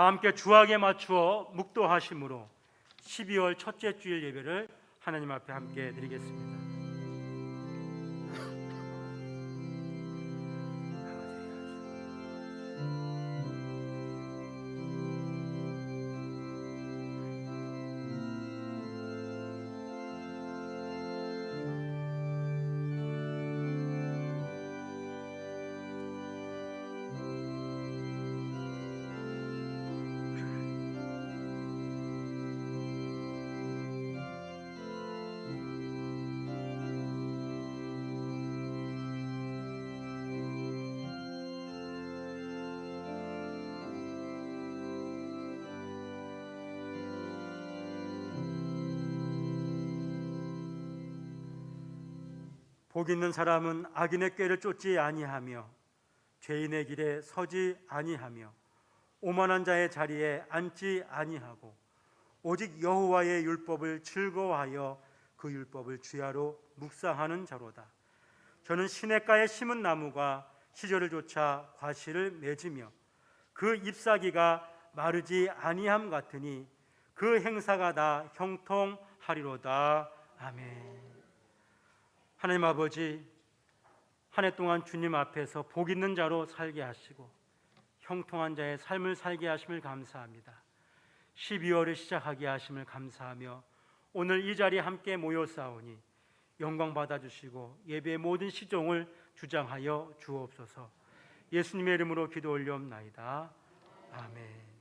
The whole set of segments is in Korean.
다 함께 주악에 맞추어 묵도하심으로 12월 첫째 주일 예배를 하나님 앞에 함께 드리겠습니다. 복 있는 사람은 악인의 꾀를 쫓지 아니하며 죄인의 길에 서지 아니하며 오만한 자의 자리에 앉지 아니하고 오직 여호와의 율법을 즐거워하여 그 율법을 주야로 묵상하는 자로다. 저는 시냇가에 심은 나무가 시절을 쫓아 과실을 맺으며 그 잎사귀가 마르지 아니함 같으니 그 행사가 다 형통하리로다. 아멘. 하나님 아버지, 한 해 동안 주님 앞에서 복 있는 자로 살게 하시고 형통한 자의 삶을 살게 하심을 감사합니다. 12월을 시작하게 하심을 감사하며 오늘 이 자리에 함께 모여싸우니 영광 받아주시고 예배의 모든 시종을 주장하여 주옵소서. 예수님의 이름으로 기도 올려옵나이다. 아멘.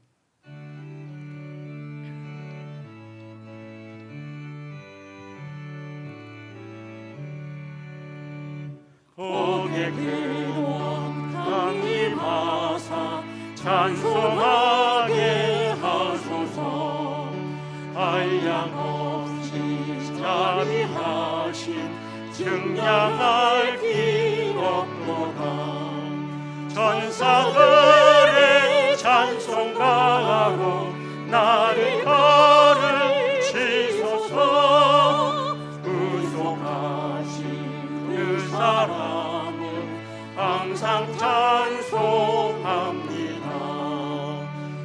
복의 근원 강림하사 찬송하게 하소서. 한량없이 자비하신 증량할 길 없도다. 천사들의 찬송가로 나를 걸으시소서. 구속하신 그 사람을 항상 찬송합니다.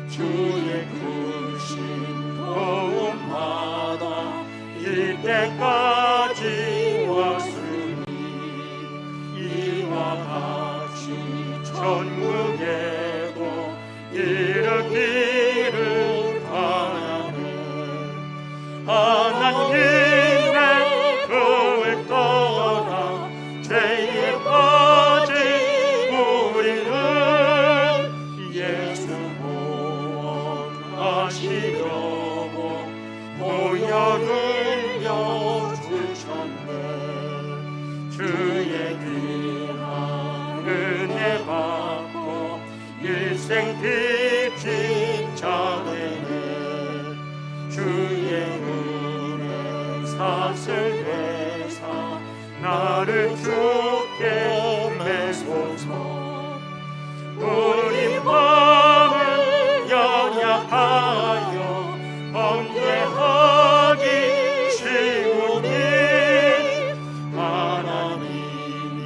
주의 크신 도움받아 이때까지 왔으니 이와 같이 천국에도 이르기를 바라네. 하나님의 교회 떠나 죄에 빠진 우리를 예수 구원하시려고 보혈을 여주셨네. 주의 귀한 은혜 받고 일생 빚진 자 되네. 주의 은혜 사슬 되사 나를 주께 매소서. 우리 마음을 연약하여 범죄하기 쉬우니 하나님이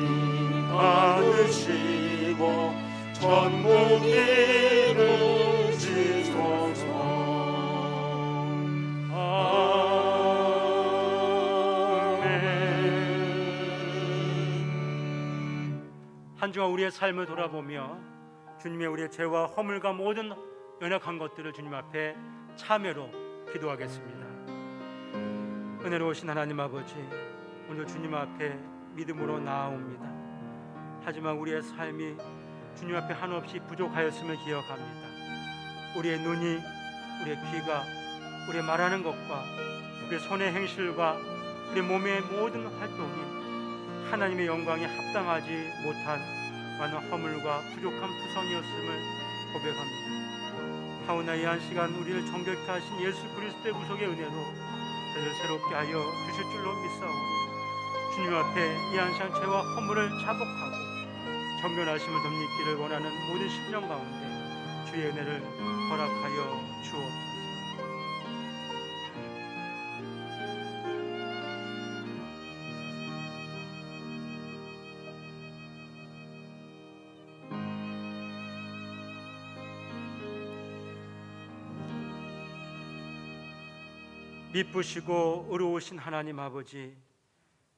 받으시고 전부 이루시소서. 한 주간 우리의 삶을 돌아보며 주님의 우리의 죄와 허물과 모든 연약한 것들을 주님 앞에 참회로 기도하겠습니다. 은혜로우신 하나님 아버지, 오늘 주님 앞에 믿음으로 나아옵니다. 하지만 우리의 삶이 주님 앞에 한없이 부족하였음을 기억합니다. 우리의 눈이, 우리의 귀가, 우리의 말하는 것과 우리의 손의 행실과 우리의 몸의 모든 활동이 하나님의 영광에 합당하지 못한 많은 허물과 부족한 구성이었음을 고백합니다. 하오나 이 한 시간 우리를 정결케 하신 예수 그리스도의 구속의 은혜로 저희를 새롭게 하여 주실 줄로 믿사오니 주님 앞에 이 한 시간 죄와 허물을 자복하고 정결하심을 덧입기를 원하는 모든 심령 가운데 주의 은혜를 허락하여 주옵소서. 미쁘시고 의로우신 하나님 아버지,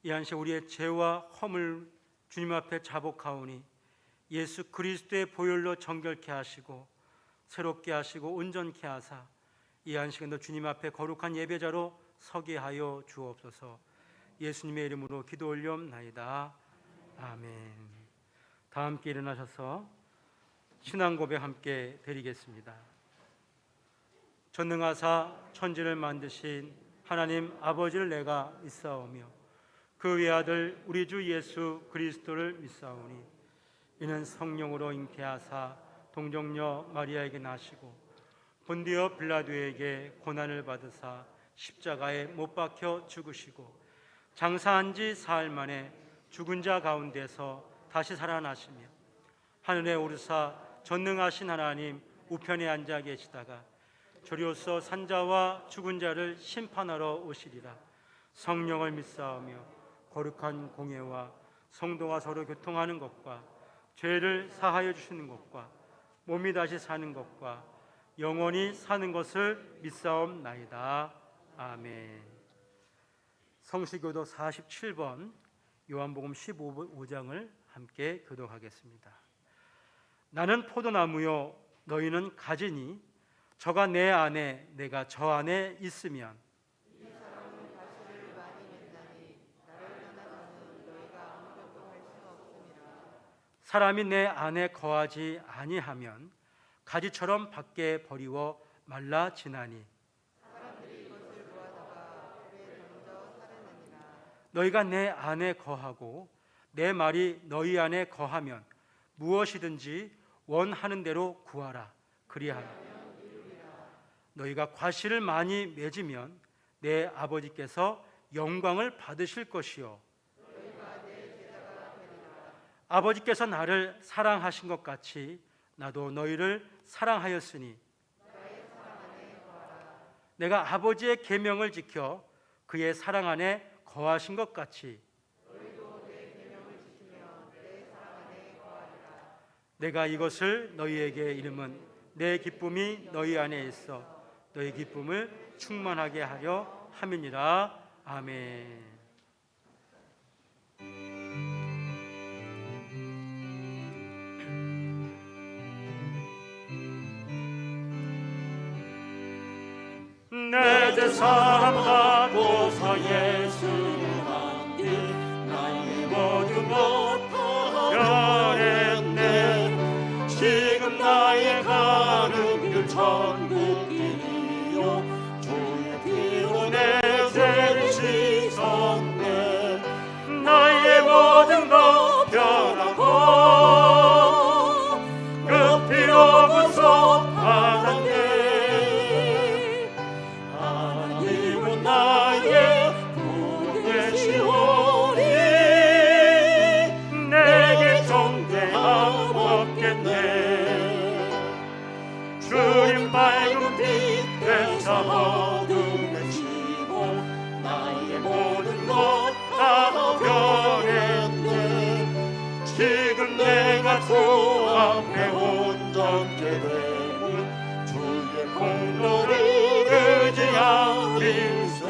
이 한시 우리의 죄와 허물 주님 앞에 자복하오니 예수 그리스도의 보혈로 정결케 하시고 새롭게 하시고 온전케 하사 이 한시간도 주님 앞에 거룩한 예배자로 서게 하여 주옵소서. 예수님의 이름으로 기도 올리옵나이다. 아멘. 다 함께 일어나셔서 신앙 고백 함께 드리겠습니다. 전능하사 천지를 만드신 하나님 아버지를 내가 믿사오며 그 외아들 우리 주 예수 그리스도를 믿사오니 이는 성령으로 잉태하사 동정녀 마리아에게 나시고 본디오 빌라도에게 고난을 받으사 십자가에 못 박혀 죽으시고 장사한 지 사흘 만에 죽은 자 가운데서 다시 살아나시며 하늘에 오르사 전능하신 하나님 우편에 앉아 계시다가 저리로서 산자와 죽은 자를 심판하러 오시리라. 성령을 믿사오며 거룩한 공예와 성도와 서로 교통하는 것과 죄를 사하여 주시는 것과 몸이 다시 사는 것과 영원히 사는 것을 믿사옵나이다. 아멘. 성시교도 47번 요한복음 15장을 함께 교독하겠습니다. 나는 포도나무요 너희는 가지니 저가 내 안에 내가 저 안에 있으면 이 사람은 가시를 많이 맺나니 나를 떠나서는 너희가 아무것도 할 수가 없음이라. 사람이 내 안에 거하지 아니하면 가지처럼 밖에 버리워 말라지나니 사람들이 이것을 보아다가 불에 던져 살으느니라. 너희가 내 안에 거하고 내 말이 너희 안에 거하면 무엇이든지 원하는 대로 구하라. 그리하면 너희가 과실을 많이 맺으면 내 아버지께서 영광을 받으실 것이요 아버지께서 나를 사랑하신 것 같이 나도 너희를 사랑하였으니 내가 아버지의 계명을 지켜 그의 사랑 안에 거하신 것 같이 내가 이것을 너희에게 이름은 내 기쁨이 너희 안에 있어 너희 기쁨을 충만하게 하려 함이니라. 아멘. 내 제사람 하고서 예수 함께 나의 모든 것 변했네. 지금 나의 가는 길 천국 길이요 주의 피로 내 죄를 씻었네. 나의 모든 것 변하고 그 피로 구속받았네. 하나님은 나의 구원 되시오니 내게 정죄함 없겠네. 주님 밝은 빛 되사 어둠을 치고 나의 모든 것 다 변했네. 지금 내가 주 앞에 온전케 되니 주의 공로를 의지하리세.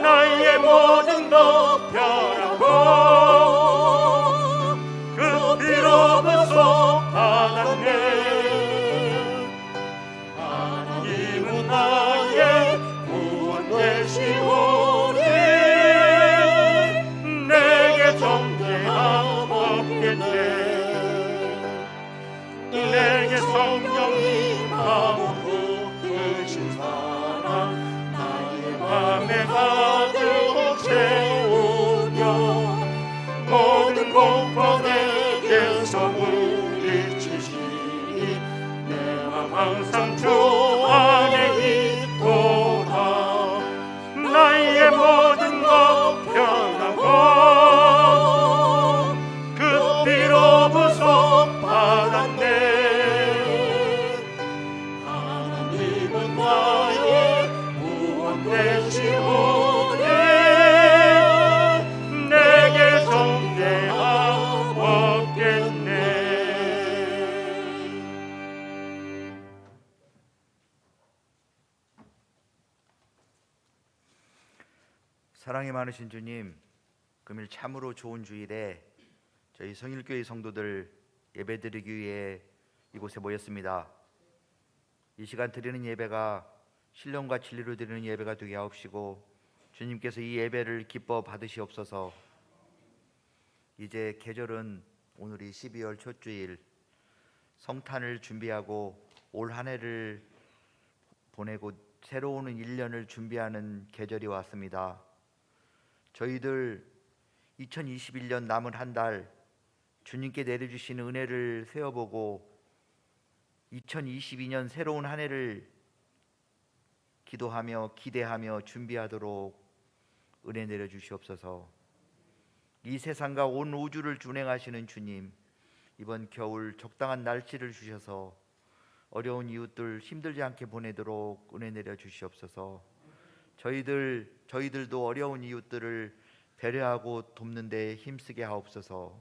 나의 모든 것 변하고 그 피로 구속받았네. 하나님은 나의 구원 되시오니 내게 정죄함 없겠네. 내게 성령이 임하고 크신 사랑 나의 맘에 가득 채우며 모든 공포 내게서 물리치시니 내 맘 항상 주 안에 있도다. 나의 모든 것 변하고 그 피로 구속받았네. 하나님은 나의 구원 되시오니 내게 정죄함 없겠네. 사랑이 많으신 주님, 금일 참으로 좋은 주일에 저희 성일교회 성도들 예배드리기 위해 이곳에 모였습니다. 이 시간 드리는 예배가 신령과 진리로 드리는 예배가 되게 하옵시고, 주님께서 이 예배를 기뻐 받으시옵소서. 이제 계절은 오늘이 12월 첫 주일, 성탄을 준비하고 올 한 해를 보내고 새로운 1년을 준비하는 계절이 왔습니다. 저희들 2021년 남은 한 달 주님께 내려주신 은혜를 세어보고 2022년 새로운 한 해를 기도하며 기대하며 준비하도록 은혜 내려주시옵소서. 이 세상과 온 우주를 준행하시는 주님, 이번 겨울 적당한 날씨를 주셔서 어려운 이웃들 힘들지 않게 보내도록 은혜 내려주시옵소서. 저희들도 어려운 이웃들을 배려하고 돕는 데 힘쓰게 하옵소서.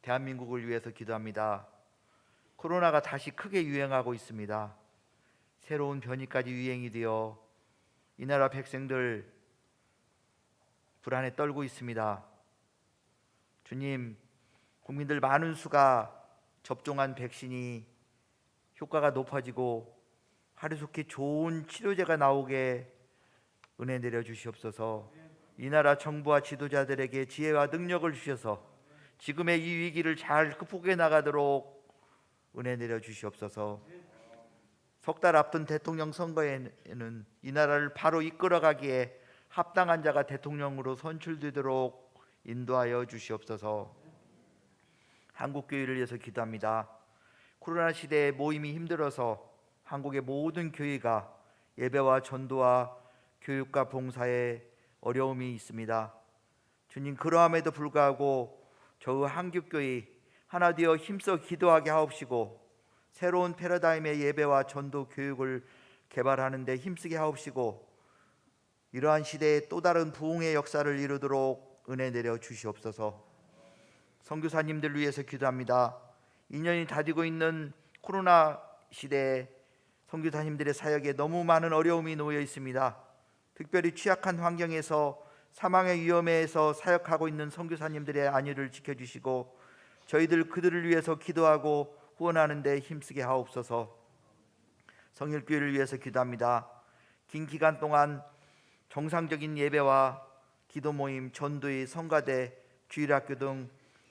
대한민국을 위해서 기도합니다. 코로나가 다시 크게 유행하고 있습니다. 새로운 변이까지 유행이 되어 이 나라 백성들 불안에 떨고 있습니다. 주님, 국민들 많은 수가 접종한 백신이 효과가 높아지고 하루속히 좋은 치료제가 나오게 은혜 내려 주시옵소서. 이 나라 정부와 지도자들에게 지혜와 능력을 주셔서 지금의 이 위기를 잘 극복해 나가도록 은혜 내려 주시옵소서. 석 달 앞둔 대통령 선거에는 이 나라를 바로 이끌어가기에 합당한 자가 대통령으로 선출되도록 인도하여 주시옵소서. 한국교회를 위해서 기도합니다. 코로나 시대에 모임이 힘들어서 한국의 모든 교회가 예배와 전도와 교육과 봉사에 어려움이 있습니다. 주님, 그러함에도 불구하고 저희 한국교회 하나 되어 힘써 기도하게 하옵시고, 새로운 패러다임의 예배와 전도 교육을 개발하는 데 힘쓰게 하옵시고, 이러한 시대에 또 다른 부흥의 역사를 이루도록 은혜 내려 주시옵소서. 선교사님들을 위해서 기도합니다. 2년이 다 되고 있는 코로나 시대에 선교사님들의 사역에 너무 많은 어려움이 놓여 있습니다. 특별히 취약한 환경에서 사망의 위험에서 사역하고 있는 선교사님들의 안위를 지켜주시고, 저희들 그들을 위해서 기도하고 후원하는 데 힘쓰게 하옵소서. 성일교회를 위해서 기도합니다. 긴 기간 동안 정상적인 예배와 기도 모임, 전도회, 성가대, 주일학교 등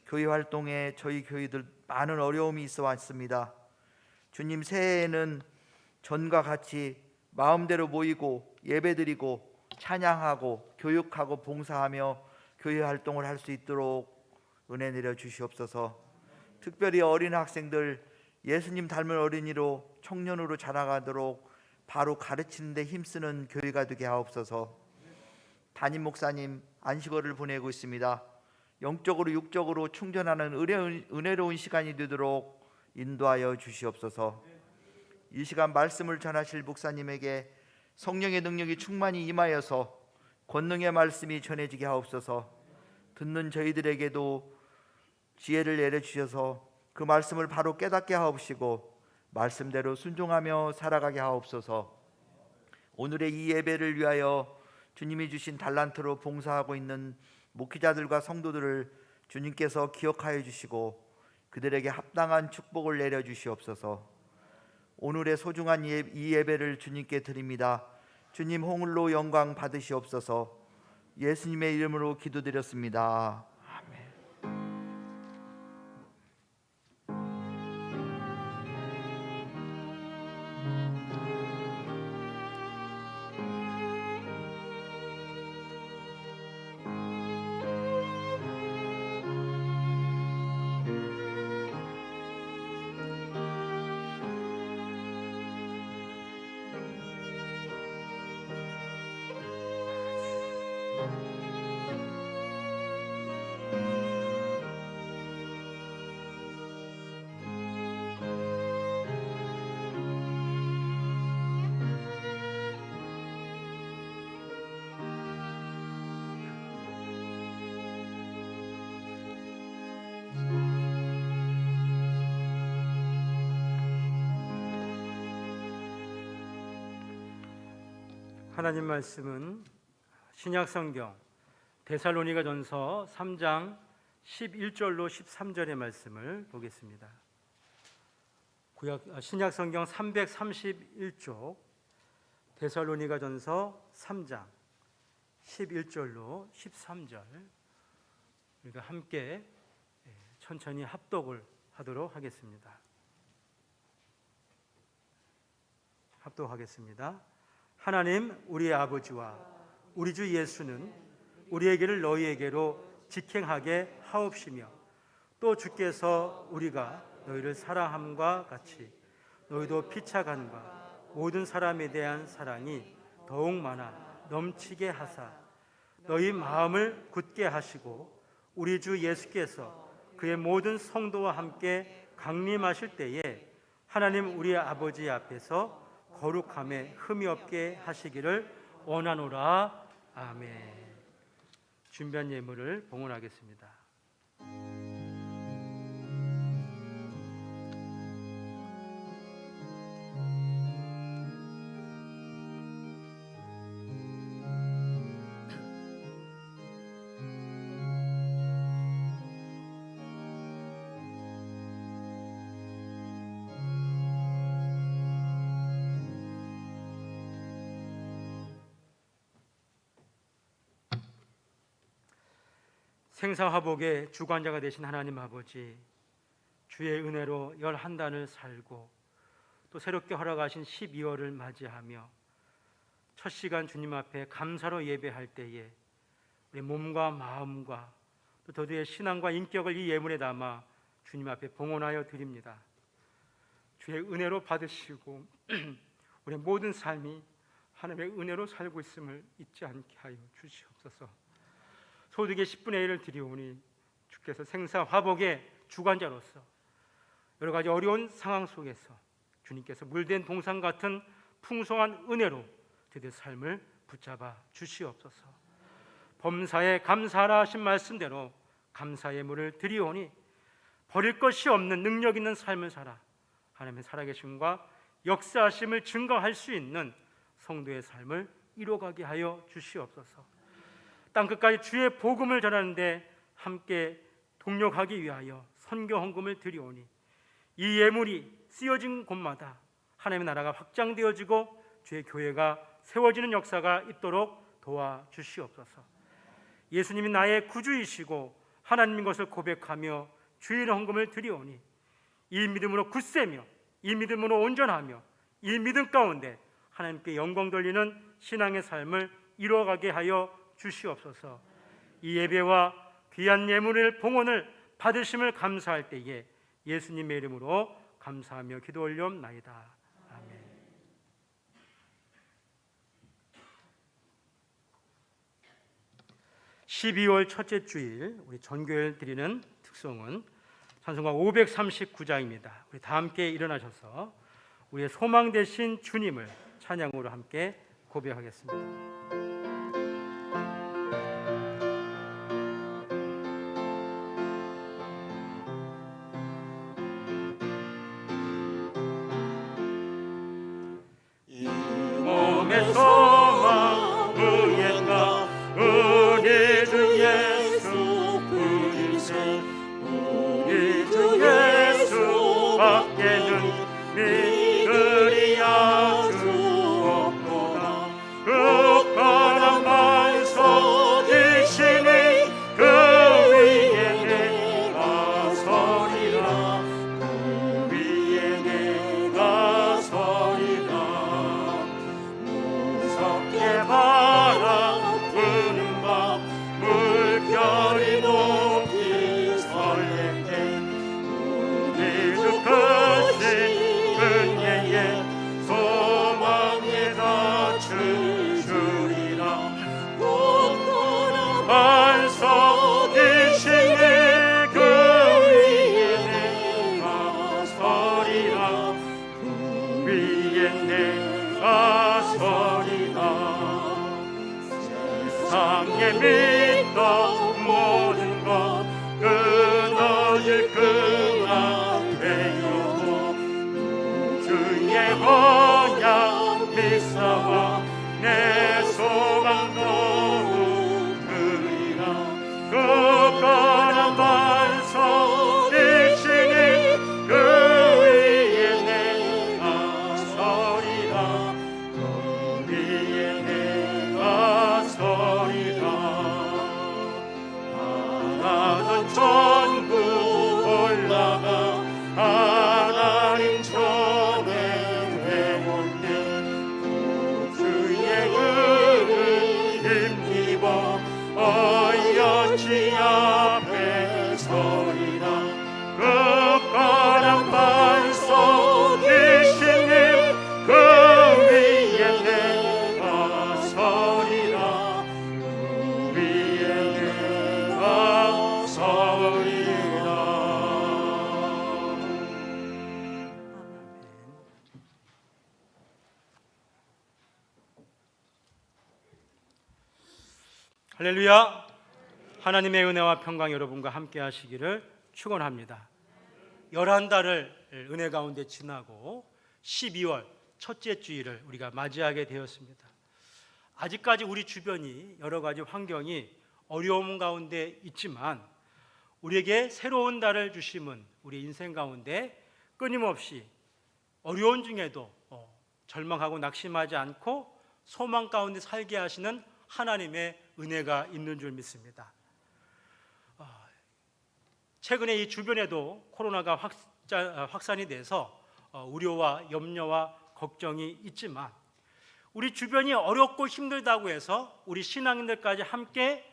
교회 활동에 저희 교회들 많은 어려움이 있어 왔습니다. 주님, 새해에는 전과 같이 마음대로 모이고 예배드리고 찬양하고 교육하고 봉사하며 교회 활동을 할 수 있도록 은혜 내려 주시옵소서. 특별히 어린 학생들 예수님 닮은 어린이로 청년으로 자라가도록 바로 가르치는 데 힘쓰는 교회가 되게 하옵소서. 담임 목사님 안식월을 보내고 있습니다. 영적으로 육적으로 충전하는 은혜로운 시간이 되도록 인도하여 주시옵소서. 이 시간 말씀을 전하실 목사님에게 성령의 능력이 충만히 임하여서 권능의 말씀이 전해지게 하옵소서. 듣는 저희들에게도 지혜를 내려주셔서 그 말씀을 바로 깨닫게 하옵시고 말씀대로 순종하며 살아가게 하옵소서. 오늘의 이 예배를 위하여 주님이 주신 달란트로 봉사하고 있는 목회자들과 성도들을 주님께서 기억하여 주시고 그들에게 합당한 축복을 내려주시옵소서. 오늘의 소중한 이 예배를 주님께 드립니다. 주님 홍을로 영광 받으시옵소서. 예수님의 이름으로 기도드렸습니다. 아멘. 하나님 말씀은 신약성경 데살로니가전서 3장 11절로 13절의 말씀을 보겠습니다. 신약성경 331쪽 데살로니가전서 3장 11절로 13절 우리가 함께 천천히 합독을 하도록 하겠습니다. 합독하겠습니다. 하나님 우리의 아버지와 우리 주 예수는 우리에게를 너희에게로 직행하게 하옵시며 또 주께서 우리가 너희를 사랑함과 같이 너희도 피차간과 모든 사람에 대한 사랑이 더욱 많아 넘치게 하사 너희 마음을 굳게 하시고 우리 주 예수께서 그의 모든 성도와 함께 강림하실 때에 하나님 우리의 아버지 앞에서 거룩함에 흠이 없게 하시기를 원하노라. 아멘. 준비한 예물을 봉헌하겠습니다. 생사화복의 주관자가 되신 하나님 아버지, 주의 은혜로 11단을 살고 또 새롭게 허락하신 12월을 맞이하며 첫 시간 주님 앞에 감사로 예배할 때에 우리 몸과 마음과 또 더디의 신앙과 인격을 이 예물에 담아 주님 앞에 봉헌하여 드립니다. 주의 은혜로 받으시고 우리 모든 삶이 하나님의 은혜로 살고 있음을 잊지 않게 하여 주시옵소서. 소득의 10분의 1을 드리오니 주께서 생사화복의 주관자로서 여러 가지 어려운 상황 속에서 주님께서 물된 동상 같은 풍성한 은혜로 저희의 삶을 붙잡아 주시옵소서. 범사에 감사하라 하신 말씀대로 감사의 예물을 드리오니 버릴 것이 없는 능력 있는 삶을 살아 하나님의 살아계심과 역사하심을 증거할 수 있는 성도의 삶을 이뤄가게 하여 주시옵소서. 땅끝까지 주의 복음을 전하는데 함께 동력하기 위하여 선교 헌금을 드리오니 이 예물이 쓰여진 곳마다 하나님의 나라가 확장되어지고 주의 교회가 세워지는 역사가 있도록 도와주시옵소서. 예수님이 나의 구주이시고 하나님인 것을 고백하며 주의 헌금을 드리오니 이 믿음으로 굳세며 이 믿음으로 온전하며 이 믿음 가운데 하나님께 영광 돌리는 신앙의 삶을 이루어가게 하여 주시옵소서. 이 예배와 귀한 예물을 봉헌을 받으심을 감사할 때에 예수님의 이름으로 감사하며 기도 올리옵나이다. 아멘. (12월) 첫째 주일 우리 전교회를 드리는 특송은 찬송가 539장입니다. 우리 다 함께 일어나셔서 우리의 소망 되신 주님을 찬양으로 함께 고백하겠습니다. 소망 의인가 우리 주 예수 그리세 우리 주 예수 밖에는 믿으리야 주 없도다. 극건한 반석이시니 그 위에 내가 서리라. 그 위에 내가 서리라. 바라보는 밤 물결이 높이 설레게 우리 주 크신 은혜의 소망에 닫혀주리라. 반석이시니 그 위에 내가 서리라. 그 위에 내가 서리라. 세상에 믿던 모든 것 끊어질 그만 되어도 주의 언약 믿사와 내 소망 놓으리. 할렐루야. 하나님의 은혜와 평강 여러분과 함께 하시기를 축원합니다. 11달을 은혜 가운데 지나고 12월 첫째 주일을 우리가 맞이하게 되었습니다. 아직까지 우리 주변이 여러 가지 환경이 어려움 가운데 있지만 우리에게 새로운 달을 주심은 우리 인생 가운데 끊임없이 어려운 중에도 절망하고 낙심하지 않고 소망 가운데 살게 하시는 하나님의 은혜가 있는 줄 믿습니다. 최근에 이 주변에도 코로나가 확산이 돼서 우려와 염려와 걱정이 있지만 우리 주변이 어렵고 힘들다고 해서 우리 신앙인들까지 함께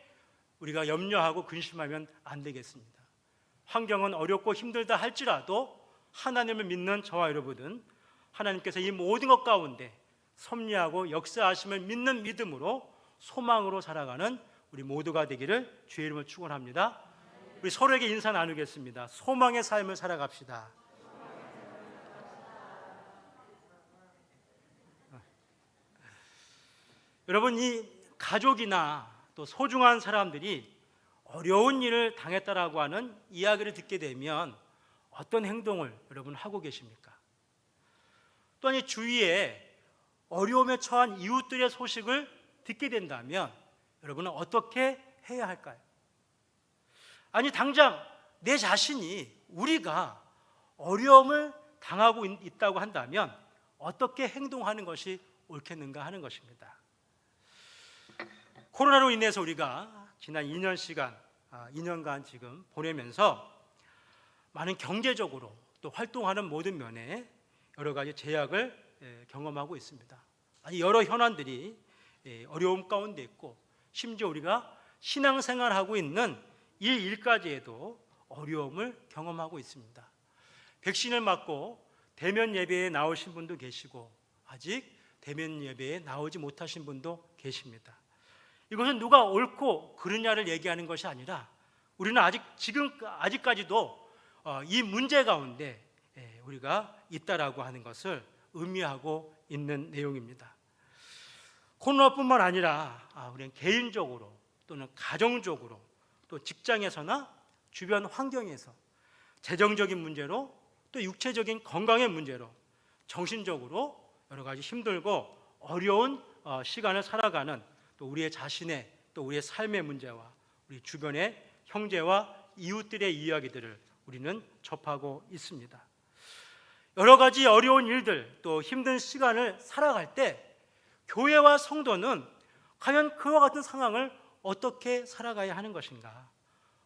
우리가 염려하고 근심하면 안 되겠습니다. 환경은 어렵고 힘들다 할지라도 하나님을 믿는 저와 여러분은 하나님께서 이 모든 것 가운데 섭리하고 역사하심을 믿는 믿음으로 소망으로 살아가는 우리 모두가 되기를 주의 이름으로 축원합니다. 우리 서로에게 인사 나누겠습니다. 소망의 삶을 살아갑시다. 여러분, 이 가족이나 또 소중한 사람들이 어려운 일을 당했다라고 하는 이야기를 듣게 되면 어떤 행동을 여러분 하고 계십니까? 또한 이 주위에 어려움에 처한 이웃들의 소식을 듣게 된다면 여러분은 어떻게 해야 할까요? 아니, 당장 내 자신이 우리가 어려움을 당하고 있다고 한다면 어떻게 행동하는 것이 옳겠는가 하는 것입니다. 코로나로 인해서 우리가 지난 2년간 지금 보내면서 많은 경제적으로 또 활동하는 모든 면에 여러 가지 제약을 경험하고 있습니다. 아니, 여러 현안들이 어려움 가운데 있고 심지어 우리가 신앙생활하고 있는 일까지에도 어려움을 경험하고 있습니다. 백신을 맞고 대면 예배에 나오신 분도 계시고 아직 대면 예배에 나오지 못하신 분도 계십니다. 이것은 누가 옳고 그르냐를 얘기하는 것이 아니라 우리는 아직까지도 이 문제 가운데 우리가 있다라고 하는 것을 의미하고 있는 내용입니다. 코로나뿐만 아니라 우리는 개인적으로 또는 가정적으로 또 직장에서나 주변 환경에서 재정적인 문제로 또 육체적인 건강의 문제로 정신적으로 여러 가지 힘들고 어려운 시간을 살아가는 또 우리의 자신의 또 우리의 삶의 문제와 우리 주변의 형제와 이웃들의 이야기들을 우리는 접하고 있습니다. 여러 가지 어려운 일들 또 힘든 시간을 살아갈 때 교회와 성도는 과연 그와 같은 상황을 어떻게 살아가야 하는 것인가,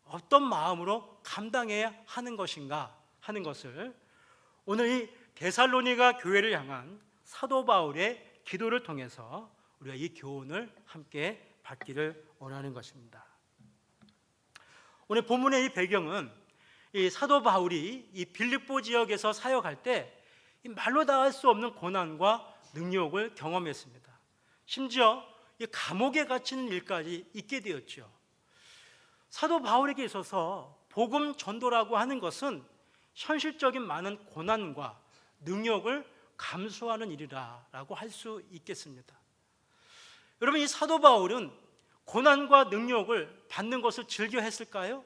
어떤 마음으로 감당해야 하는 것인가 하는 것을 오늘 이 데살로니가 교회를 향한 사도 바울의 기도를 통해서 우리가 이 교훈을 함께 받기를 원하는 것입니다. 오늘 본문의 이 배경은 이 사도 바울이 이 빌립보 지역에서 사역할 때 말로 다 할 수 없는 고난과 능력을 경험했습니다. 심지어 이 감옥에 갇히는 일까지 있게 되었죠. 사도 바울에게 있어서 복음 전도라고 하는 것은 현실적인 많은 고난과 능력을 감수하는 일이라고 할 수 있겠습니다. 여러분, 이 사도 바울은 고난과 능력을 받는 것을 즐겨 했을까요?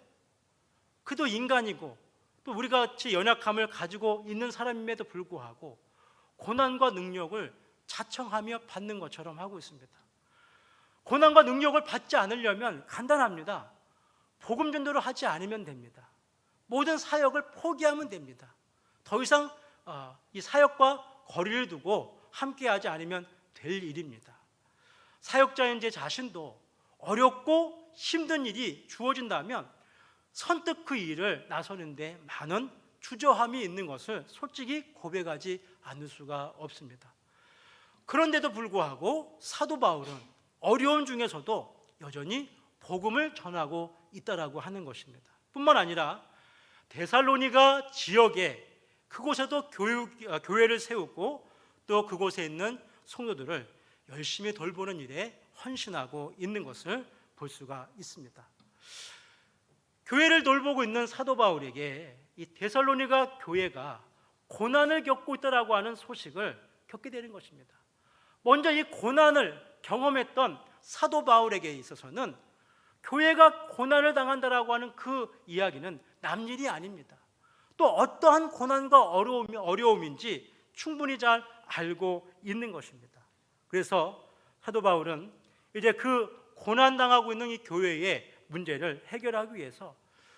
그도 인간이고 또 우리가 같이 연약함을 가지고 있는 사람임에도 불구하고 고난과 능력을 자청하며 받는 것처럼 하고 있습니다. 고난과 능력을 받지 않으려면 간단합니다. 복음 전도를 하지 않으면 됩니다. 모든 사역을 포기하면 됩니다. 더 이상 이 사역과 거리를 두고 함께하지 않으면 될 일입니다. 사역자인 제 자신도 어렵고 힘든 일이 주어진다면 선뜻 그 일을 나서는데 많은 주저함이 있는 것을 솔직히 고백하지 않을 수가 없습니다. 그런데도 불구하고 사도 바울은 어려움 중에서도 여전히 복음을 전하고 있다라고 하는 것입니다. 뿐만 아니라 데살로니가 지역에 그곳에도 교회를 세우고 또 그곳에 있는 성도들을 열심히 돌보는 일에 헌신하고 있는 것을 볼 수가 있습니다. 교회를 돌보고 있는 사도 바울에게 이 데살로니가 교회가 고난을 겪고 있다라고 하는 소식을 겪게 되는 것입니다. 먼저 이 고난을 경험했던 사도 바울에게 있어서는 교회가 고난을 당한다라고 하는 그 이야기는 남일이 아닙니다. 또 어떠한 고난과 어려움인지 충분히 잘 알고 있는 것입니다. 그래서 사도 바울은 이제 그 고난당하고 있는 이 교회의 문제를 해결하기 위해서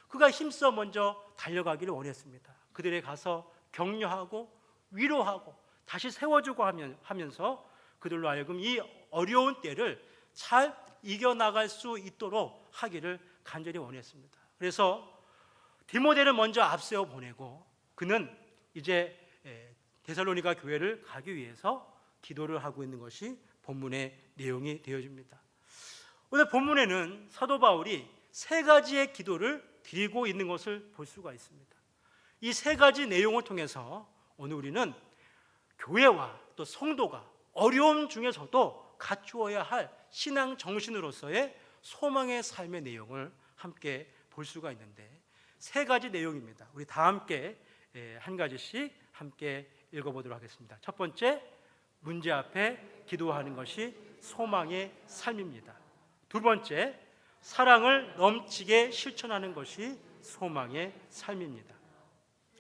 그가 힘써 먼저 달려가기를 원했습니다. 그들에 가서 격려하고 위로하고 다시 세워주고 하면서 그들로 하여금 이 어려운 때를 잘 이겨나갈 수 있도록 하기를 간절히 원했습니다. 그래서 디모데를 먼저 앞세워 보내고 그는 이제 데살로니가 교회를 가기 위해서 기도를 하고 있는 것이 본문의 내용이 되어집니다. 오늘 본문에는 사도 바울이 세 가지의 기도를 드리고 있는 것을 볼 수가 있습니다. 이 세 가지 내용을 통해서 오늘 우리는 교회와 또 성도가 어려움 중에서도 갖추어야 할 신앙 정신으로서의 소망의 삶의 내용을 함께 볼 수가 있는데 세 가지 내용입니다. 우리 다 함께 한 가지씩 함께 읽어보도록 하겠습니다. 첫 번째, 문제 앞에 기도하는 것이 소망의 삶입니다. 두 번째, 사랑을 넘치게 실천하는 것이 소망의 삶입니다.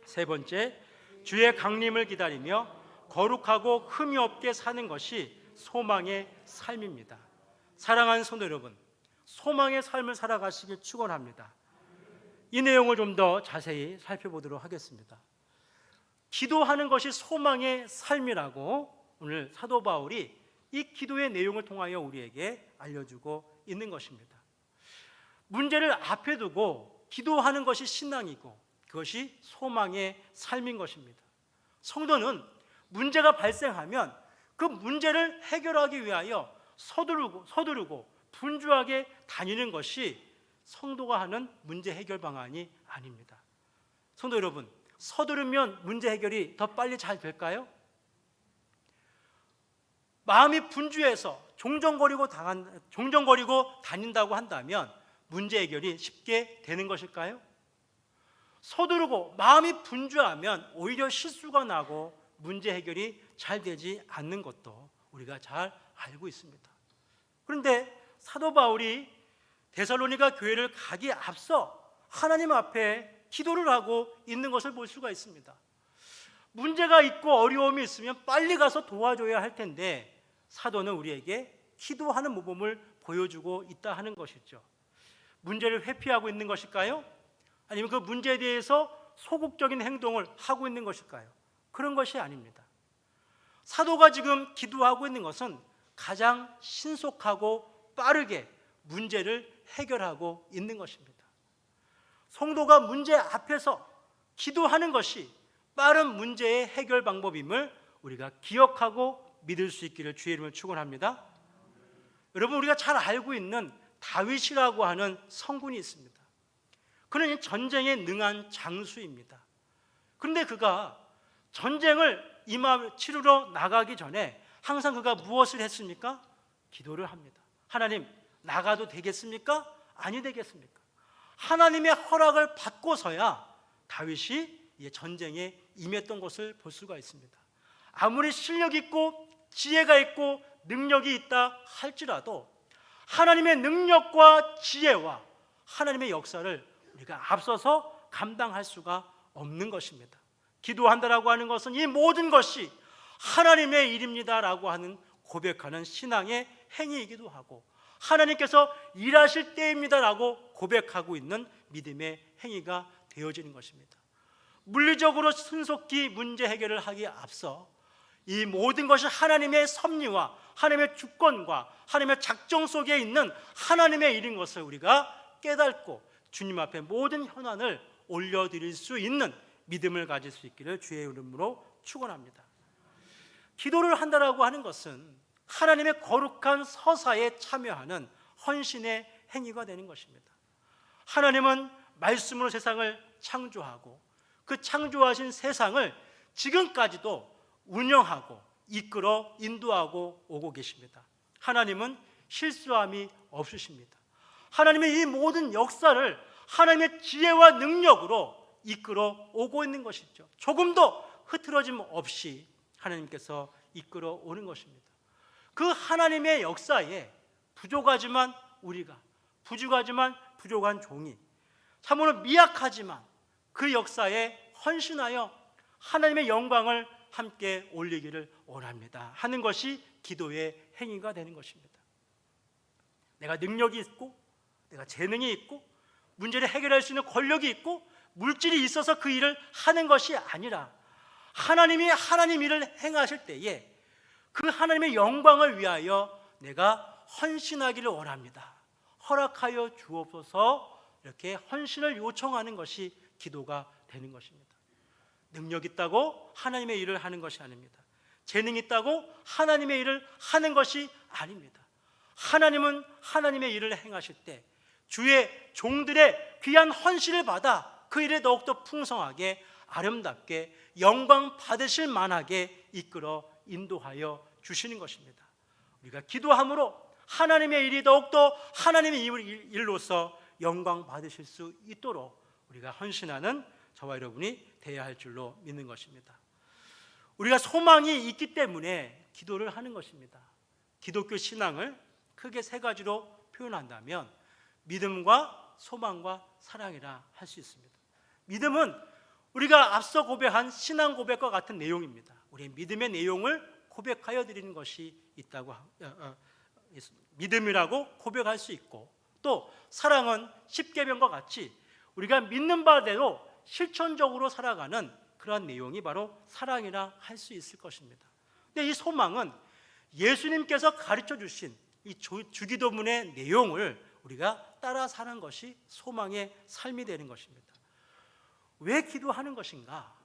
세 번째, 주의 강림을 기다리며 거룩하고 흠이 없게 사는 것이 소망의 삶입니다. 사랑하는 성도 여러분, 소망의 삶을 살아가시길 축원합니다. 이 내용을 좀 더 자세히 살펴보도록 하겠습니다. 기도하는 것이 소망의 삶이라고 오늘 사도 바울이 이 기도의 내용을 통하여 우리에게 알려주고 있는 것입니다. 문제를 앞에 두고 기도하는 것이 신앙이고 그것이 소망의 삶인 것입니다. 성도는 문제가 발생하면 그 문제를 해결하기 위하여 서두르고 분주하게 다니는 것이 성도가 하는 문제 해결 방안이 아닙니다. 성도 여러분, 서두르면 문제 해결이 더 빨리 잘 될까요? 마음이 분주해서 종정거리고 다닌다고 한다면 문제 해결이 쉽게 되는 것일까요? 서두르고 마음이 분주하면 오히려 실수가 나고 문제 해결이 잘 되지 않는 것도 우리가 잘 알고 있습니다. 그런데 사도 바울이 데살로니가 교회를 가기에 앞서 하나님 앞에 기도를 하고 있는 것을 볼 수가 있습니다. 문제가 있고 어려움이 있으면 빨리 가서 도와줘야 할 텐데 사도는 우리에게 기도하는 모범을 보여주고 있다 하는 것이죠. 문제를 회피하고 있는 것일까요? 아니면 그 문제에 대해서 소극적인 행동을 하고 있는 것일까요? 그런 것이 아닙니다. 사도가 지금 기도하고 있는 것은 가장 신속하고 빠르게 문제를 해결하고 있는 것입니다. 성도가 문제 앞에서 기도하는 것이 빠른 문제의 해결 방법임을 우리가 기억하고 믿을 수 있기를 주의 이름을 축원합니다. 여러분, 우리가 잘 알고 있는 다윗이라고 하는 성군이 있습니다. 그는 전쟁에 능한 장수입니다. 그런데 그가 전쟁을 치르러 나가기 전에 항상 그가 무엇을 했습니까? 기도를 합니다. 하나님, 나가도 되겠습니까? 아니 되겠습니까? 하나님의 허락을 받고서야 다윗이 전쟁에 임했던 것을 볼 수가 있습니다. 아무리 실력 있고 지혜가 있고 능력이 있다 할지라도 하나님의 능력과 지혜와 하나님의 역사를 우리가 앞서서 감당할 수가 없는 것입니다. 기도한다라고 하는 것은 이 모든 것이 하나님의 일입니다라고 하는 고백하는 신앙의 행위이기도 하고 하나님께서 일하실 때입니다라고 고백하고 있는 믿음의 행위가 되어지는 것입니다. 물리적으로 신속히 문제 해결을 하기에 앞서 이 모든 것이 하나님의 섭리와 하나님의 주권과 하나님의 작정 속에 있는 하나님의 일인 것을 우리가 깨닫고 주님 앞에 모든 현안을 올려드릴 수 있는 믿음을 가질 수 있기를 주의 이름으로 축원합니다. 기도를 한다라고 하는 것은 하나님의 거룩한 서사에 참여하는 헌신의 행위가 되는 것입니다. 하나님은 말씀으로 세상을 창조하고 그 창조하신 세상을 지금까지도 운영하고 이끌어 인도하고 오고 계십니다. 하나님은 실수함이 없으십니다. 하나님의 이 모든 역사를 하나님의 지혜와 능력으로 이끌어 오고 있는 것이죠. 조금도 흐트러짐 없이 하나님께서 이끌어 오는 것입니다. 그 하나님의 역사에 부족하지만 우리가 부족하지만 부족한 종이, 참으로 미약하지만 그 역사에 헌신하여 하나님의 영광을 함께 올리기를 원합니다 하는 것이 기도의 행위가 되는 것입니다. 내가 능력이 있고 내가 재능이 있고 문제를 해결할 수 있는 권력이 있고 물질이 있어서 그 일을 하는 것이 아니라 하나님이 하나님 일을 행하실 때에 그 하나님의 영광을 위하여 내가 헌신하기를 원합니다, 허락하여 주옵소서, 이렇게 헌신을 요청하는 것이 기도가 되는 것입니다. 능력 있다고 하나님의 일을 하는 것이 아닙니다. 재능 있다고 하나님의 일을 하는 것이 아닙니다. 하나님은 하나님의 일을 행하실 때 주의 종들의 귀한 헌신을 받아 그 일에 더욱더 풍성하게 아름답게 영광 받으실 만하게 이끌어 인도하여 주시는 것입니다. 우리가 기도함으로 하나님의 일이 더욱더 하나님의 일로서 영광 받으실 수 있도록 우리가 헌신하는 저와 여러분이 되어야 할 줄로 믿는 것입니다. 우리가 소망이 있기 때문에 기도를 하는 것입니다. 기독교 신앙을 크게 세 가지로 표현한다면 믿음과 소망과 사랑이라 할 수 있습니다. 믿음은 우리가 앞서 고백한 신앙 고백과 같은 내용입니다. 우리의 믿음의 내용을 고백하여 드리는 것이 있다고 믿음이라고 고백할 수 있고, 또 사랑은 십계명과 같이 우리가 믿는 바대로 실천적으로 살아가는 그러한 내용이 바로 사랑이라 할 수 있을 것입니다. 근데 이 소망은 예수님께서 가르쳐 주신 이 주기도문의 내용을 우리가 따라 사는 것이 소망의 삶이 되는 것입니다. 왜 기도하는 것인가?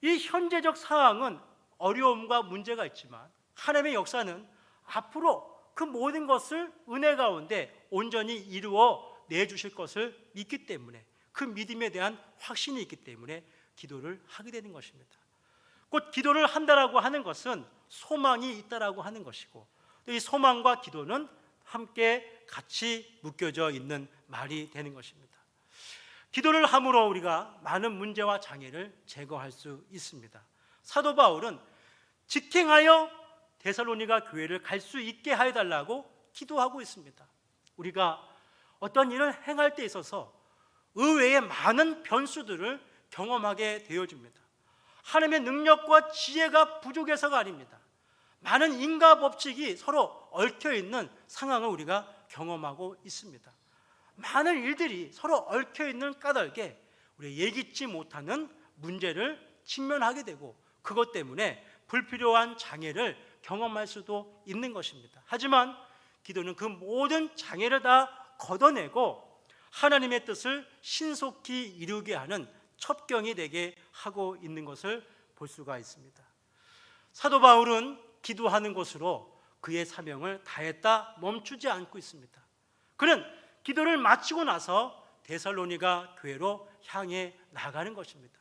이 현재적 상황은 어려움과 문제가 있지만 하나님의 역사는 앞으로 그 모든 것을 은혜 가운데 온전히 이루어 내주실 것을 믿기 때문에, 그 믿음에 대한 확신이 있기 때문에 기도를 하게 되는 것입니다. 곧 기도를 한다라고 하는 것은 소망이 있다라고 하는 것이고, 또 이 소망과 기도는 함께 같이 묶여져 있는 말이 되는 것입니다. 기도를 함으로 우리가 많은 문제와 장애를 제거할 수 있습니다. 사도 바울은 직행하여 데살로니가 교회를 갈 수 있게 하여달라고 기도하고 있습니다. 우리가 어떤 일을 행할 때 있어서 의외의 많은 변수들을 경험하게 되어집니다. 하나님의 능력과 지혜가 부족해서가 아닙니다. 많은 인과 법칙이 서로 얽혀있는 상황을 우리가 경험하고 있습니다. 많은 일들이 서로 얽혀있는 까닭에 우리가 예기치 못하는 문제를 직면하게 되고, 그것 때문에 불필요한 장애를 경험할 수도 있는 것입니다. 하지만 기도는 그 모든 장애를 다 걷어내고 하나님의 뜻을 신속히 이루게 하는 첩경이 되게 하고 있는 것을 볼 수가 있습니다. 사도 바울은 기도하는 것으로 그의 사명을 다했다 멈추지 않고 있습니다. 그는 기도를 마치고 나서 데살로니가 교회로 향해 나가는 것입니다.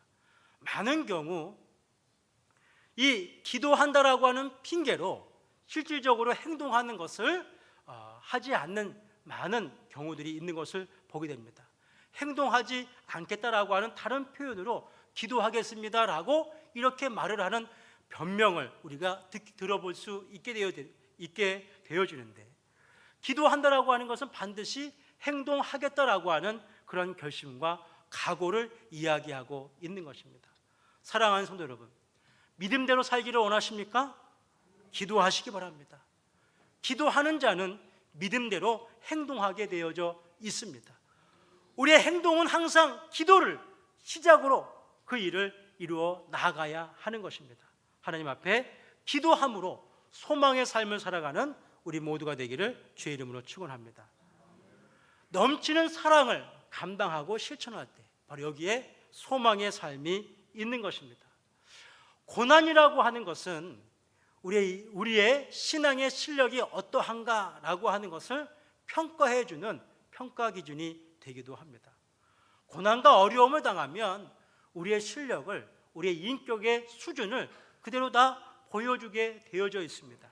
많은 경우 이 기도한다라고 하는 핑계로 실질적으로 행동하는 것을 하지 않는 많은 경우들이 있는 것을 보게 됩니다. 행동하지 않겠다라고 하는 다른 표현으로 기도하겠습니다라고 이렇게 말을 하는 변명을 우리가 들어볼 수 있게 되어지는데, 기도한다라고 하는 것은 반드시 행동하겠다라고 하는 그런 결심과 각오를 이야기하고 있는 것입니다. 사랑하는 성도 여러분, 믿음대로 살기를 원하십니까? 기도하시기 바랍니다. 기도하는 자는 믿음대로 행동하게 되어져 있습니다. 우리의 행동은 항상 기도를 시작으로 그 일을 이루어 나가야 하는 것입니다. 하나님 앞에 기도함으로 소망의 삶을 살아가는 우리 모두가 되기를 주의 이름으로 축원합니다. 넘치는 사랑을 감당하고 실천할 때 바로 여기에 소망의 삶이 있는 것입니다. 고난이라고 하는 것은 우리의 신앙의 실력이 어떠한가라고 하는 것을 평가해 주는 평가 기준이 되기도 합니다. 고난과 어려움을 당하면 우리의 실력을, 우리의 인격의 수준을 그대로 다 보여주게 되어져 있습니다.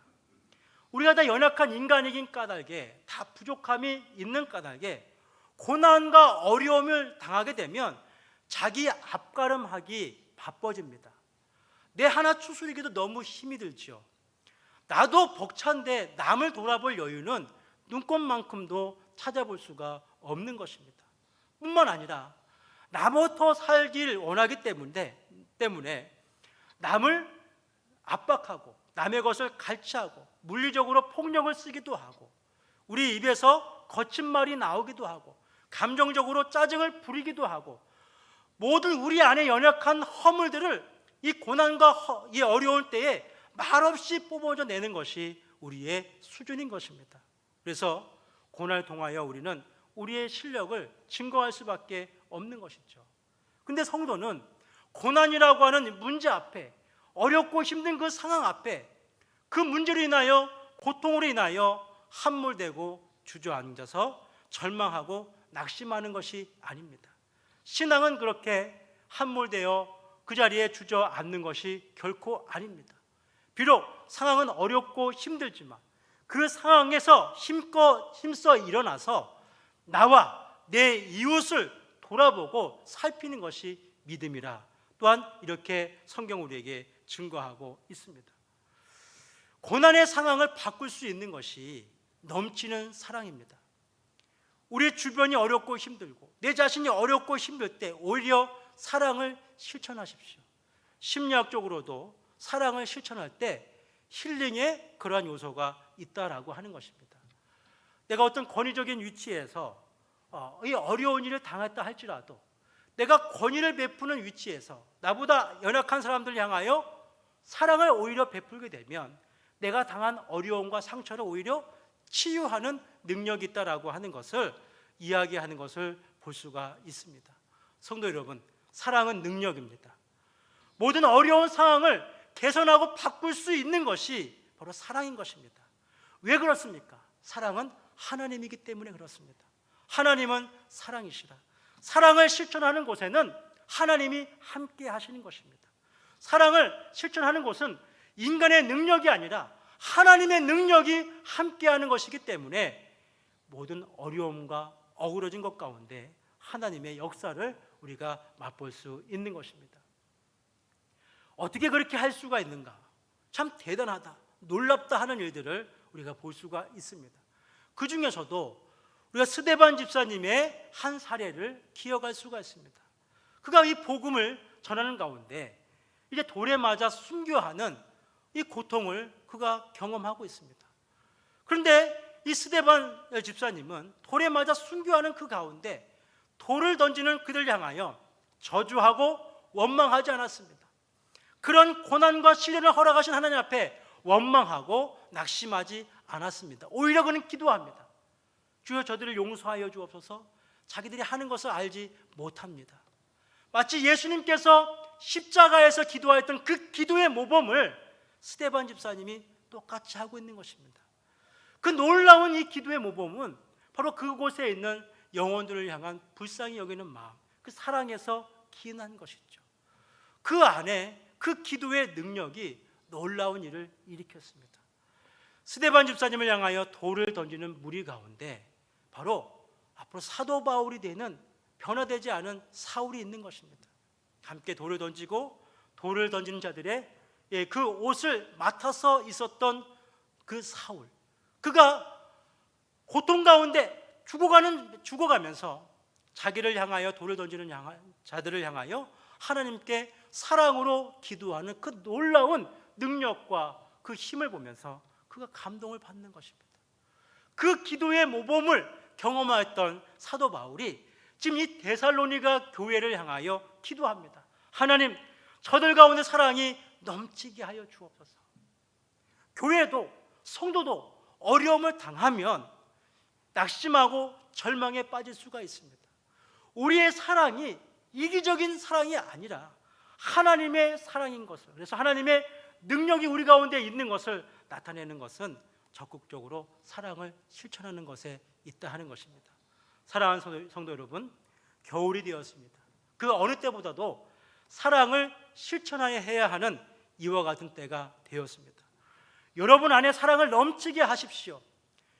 우리가 다 연약한 인간이긴 까닭에, 다 부족함이 있는 까닭에 고난과 어려움을 당하게 되면 자기 앞가름하기 바빠집니다. 내 하나 추스리기도 너무 힘이 들죠. 나도 벅찬데 남을 돌아볼 여유는 눈꼽만큼도 찾아볼 수가 없는 것입니다. 뿐만 아니라 나부터 살길 원하기 때문에 남을 압박하고 남의 것을 갈취하고 물리적으로 폭력을 쓰기도 하고 우리 입에서 거친 말이 나오기도 하고 감정적으로 짜증을 부리기도 하고 모든 우리 안에 연약한 허물들을 이 고난과 이 어려울 때에 말없이 뽑아져 내는 것이 우리의 수준인 것입니다. 그래서 고난을 통하여 우리는 우리의 실력을 증거할 수밖에 없는 것이죠. 근데 성도는 고난이라고 하는 문제 앞에, 어렵고 힘든 그 상황 앞에, 그 문제로 인하여, 고통으로 인하여 함몰되고 주저앉아서 절망하고 낙심하는 것이 아닙니다. 신앙은 그렇게 함몰되어 그 자리에 주저앉는 것이 결코 아닙니다. 비록 상황은 어렵고 힘들지만 그 상황에서 힘써 일어나서 나와 내 이웃을 돌아보고 살피는 것이 믿음이라 또한 이렇게 성경 우리에게 증거하고 있습니다. 고난의 상황을 바꿀 수 있는 것이 넘치는 사랑입니다. 우리 주변이 어렵고 힘들고 내 자신이 어렵고 힘들 때 오히려 사랑을 실천하십시오. 심리학적으로도 사랑을 실천할 때 힐링의 그러한 요소가 있다라고 하는 것입니다. 내가 어떤 권위적인 위치에서 이 어려운 일을 당했다 할지라도 내가 권위를 베푸는 위치에서 나보다 연약한 사람들을 향하여 사랑을 오히려 베풀게 되면 내가 당한 어려움과 상처를 오히려 치유하는 능력이 있다라고 하는 것을 이야기하는 것을 볼 수가 있습니다. 성도 여러분, 사랑은 능력입니다. 모든 어려운 상황을 개선하고 바꿀 수 있는 것이 바로 사랑인 것입니다. 왜 그렇습니까? 사랑은 하나님이기 때문에 그렇습니다. 하나님은 사랑이시라. 사랑을 실천하는 곳에는 하나님이 함께 하시는 것입니다. 사랑을 실천하는 곳은 인간의 능력이 아니라 하나님의 능력이 함께하는 것이기 때문에 모든 어려움과 어우러진 것 가운데 하나님의 역사를 우리가 맛볼 수 있는 것입니다. 어떻게 그렇게 할 수가 있는가? 참 대단하다, 놀랍다 하는 일들을 우리가 볼 수가 있습니다. 그 중에서도 우리가 스데반 집사님의 한 사례를 기억할 수가 있습니다. 그가 이 복음을 전하는 가운데 이제 돌에 맞아 순교하는 이 고통을 그가 경험하고 있습니다. 그런데 이 스데반 집사님은 돌에 맞아 순교하는 그 가운데 돌을 던지는 그들 향하여 저주하고 원망하지 않았습니다. 그런 고난과 시련을 허락하신 하나님 앞에 원망하고 낙심하지 않았습니다. 오히려 그는 기도합니다. 주여 저들을 용서하여 주옵소서. 자기들이 하는 것을 알지 못합니다. 마치 예수님께서 십자가에서 기도하였던 그 기도의 모범을 스데반 집사님이 똑같이 하고 있는 것입니다. 그 놀라운 이 기도의 모범은 바로 그곳에 있는 영혼들을 향한 불쌍히 여기는 마음, 그 사랑에서 기인한 것이죠. 그 안에 그 기도의 능력이 놀라운 일을 일으켰습니다. 스데반 집사님을 향하여 돌을 던지는 무리 가운데 바로 앞으로 사도 바울이 되는 변화되지 않은 사울이 있는 것입니다. 함께 돌을 던지고 돌을 던지는 자들의 그 옷을 맡아서 있었던 그 사울, 그가 고통 가운데 죽어가면서 자기를 향하여 돌을 던지는 자들을 향하여 하나님께 사랑으로 기도하는 그 놀라운 능력과 그 힘을 보면서 그가 감동을 받는 것입니다. 그 기도의 모범을 경험하였던 사도 바울이 지금 이 데살로니가 교회를 향하여 기도합니다. 하나님, 저들 가운데 사랑이 넘치게 하여 주옵소서. 교회도 성도도 어려움을 당하면 낙심하고 절망에 빠질 수가 있습니다. 우리의 사랑이 이기적인 사랑이 아니라 하나님의 사랑인 것을, 그래서 하나님의 능력이 우리 가운데 있는 것을 나타내는 것은 적극적으로 사랑을 실천하는 것에 있다 하는 것입니다. 사랑하는 성도 여러분, 겨울이 되었습니다. 그 어느 때보다도 사랑을 실천해야 하는 이와 같은 때가 되었습니다. 여러분 안에 사랑을 넘치게 하십시오.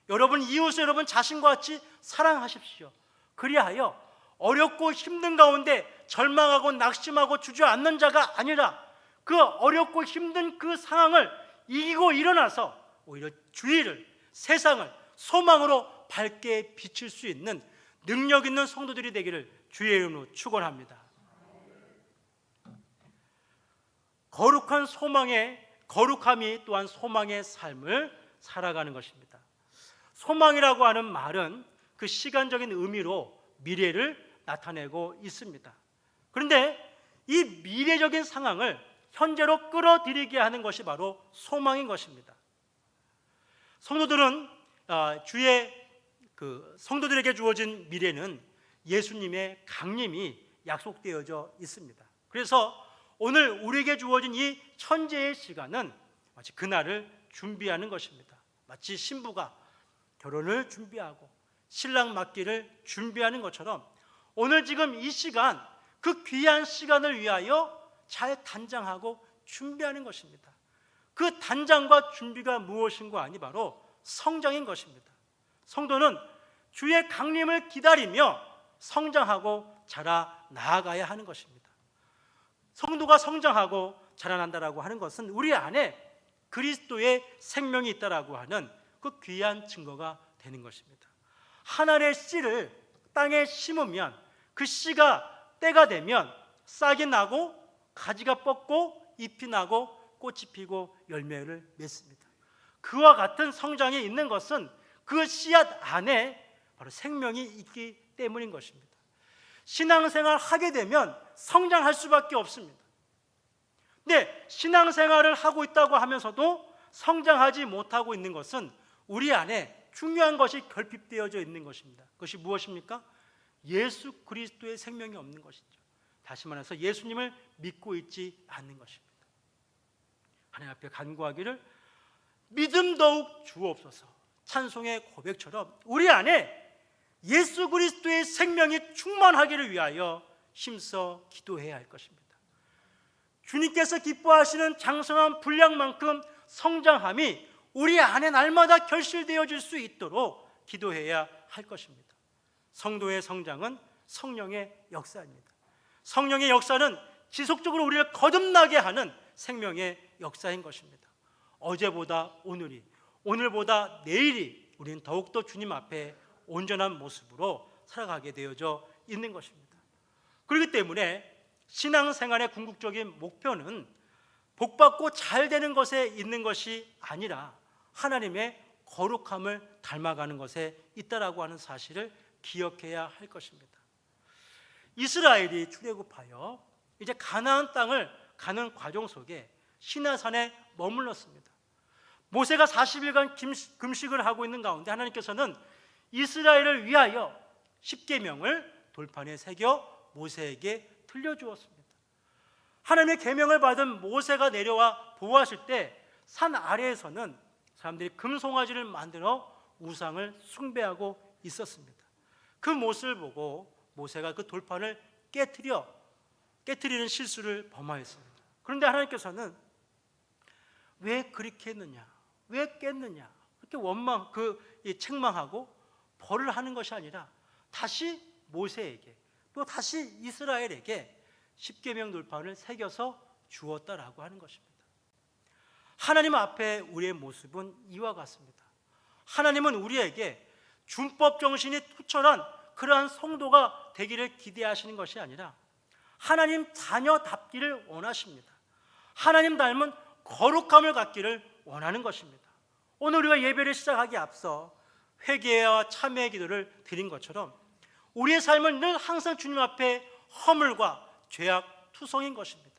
여러분 이웃을 여러분 자신과 같이 사랑하십시오. 그리하여 어렵고 힘든 가운데 절망하고 낙심하고 주저앉는 자가 아니라 그 어렵고 힘든 그 상황을 이기고 일어나서 오히려 주의를, 세상을 소망으로 더 밝게 비칠 수 있는 능력 있는 성도들이 되기를 주의 이름으로 축원합니다. 거룩한 거룩함이 또한 소망의 삶을 살아가는 것입니다. 소망이라고 하는 말은 그 시간적인 의미로 미래를 나타내고 있습니다. 그런데 이 미래적인 상황을 현재로 끌어들이게 하는 것이 바로 소망인 것입니다. 성도들은 성도들에게 주어진 미래는 예수님의 강림이 약속되어져 있습니다. 그래서 오늘 우리에게 주어진 이 천재의 시간은 마치 그날을 준비하는 것입니다. 마치 신부가 결혼을 준비하고 신랑 맞기를 준비하는 것처럼 오늘 지금 이 시간, 그 귀한 시간을 위하여 잘 단장하고 준비하는 것입니다. 그 단장과 준비가 무엇인가 아니 바로 성장인 것입니다. 성도는 주의 강림을 기다리며 성장하고 자라 나아가야 하는 것입니다. 성도가 성장하고 자라난다라고 하는 것은 우리 안에 그리스도의 생명이 있다라고 하는 그 귀한 증거가 되는 것입니다. 하늘의 씨를 땅에 심으면 그 씨가 때가 되면 싹이 나고 가지가 뻗고 잎이 나고 꽃이 피고 열매를 맺습니다. 그와 같은 성장이 있는 것은 그 씨앗 안에 바로 생명이 있기 때문인 것입니다. 신앙생활 하게 되면 성장할 수밖에 없습니다. 근데 신앙생활을 하고 있다고 하면서도 성장하지 못하고 있는 것은 우리 안에 중요한 것이 결핍되어져 있는 것입니다. 그것이 무엇입니까? 예수 그리스도의 생명이 없는 것이죠. 다시 말해서 예수님을 믿고 있지 않는 것입니다. 하나님 앞에 간구하기를 믿음 더욱 주옵소서. 찬송의 고백처럼 우리 안에 예수 그리스도의 생명이 충만하기를 위하여 힘써 기도해야 할 것입니다. 주님께서 기뻐하시는 장성한 분량만큼 성장함이 우리 안에 날마다 결실되어질 수 있도록 기도해야 할 것입니다. 성도의 성장은 성령의 역사입니다. 성령의 역사는 지속적으로 우리를 거듭나게 하는 생명의 역사인 것입니다. 어제보다 오늘이, 오늘보다 내일이 우리는 더욱더 주님 앞에 온전한 모습으로 살아가게 되어져 있는 것입니다. 그렇기 때문에 신앙생활의 궁극적인 목표는 복받고 잘 되는 것에 있는 것이 아니라 하나님의 거룩함을 닮아가는 것에 있다라고 하는 사실을 기억해야 할 것입니다. 이스라엘이 출애굽하여 이제 가나안 땅을 가는 과정 속에 시내산에 머물렀습니다. 모세가 40일간 금식을 하고 있는 가운데 하나님께서는 이스라엘을 위하여 십계명을 돌판에 새겨 모세에게 들려주었습니다. 하나님의 계명을 받은 모세가 내려와 보호하실 때 산 아래에서는 사람들이 금송아지를 만들어 우상을 숭배하고 있었습니다. 그 모습을 보고 모세가 그 돌판을 깨트리는 실수를 범하였습니다. 그런데 하나님께서는 왜 그렇게 했느냐, 왜 깼느냐 이렇게 책망하고 벌을 하는 것이 아니라 다시 모세에게 또 다시 이스라엘에게 십계명 돌판을 새겨서 주었다라고 하는 것입니다. 하나님 앞에 우리의 모습은 이와 같습니다. 하나님은 우리에게 준법 정신이 투철한 그러한 성도가 되기를 기대하시는 것이 아니라 하나님 자녀답기를 원하십니다. 하나님 닮은 거룩함을 갖기를 원하는 것입니다. 오늘 우리가 예배를 시작하기 앞서 회개와 참회의 기도를 드린 것처럼 우리의 삶은 늘 항상 주님 앞에 허물과 죄악 투성인 것입니다.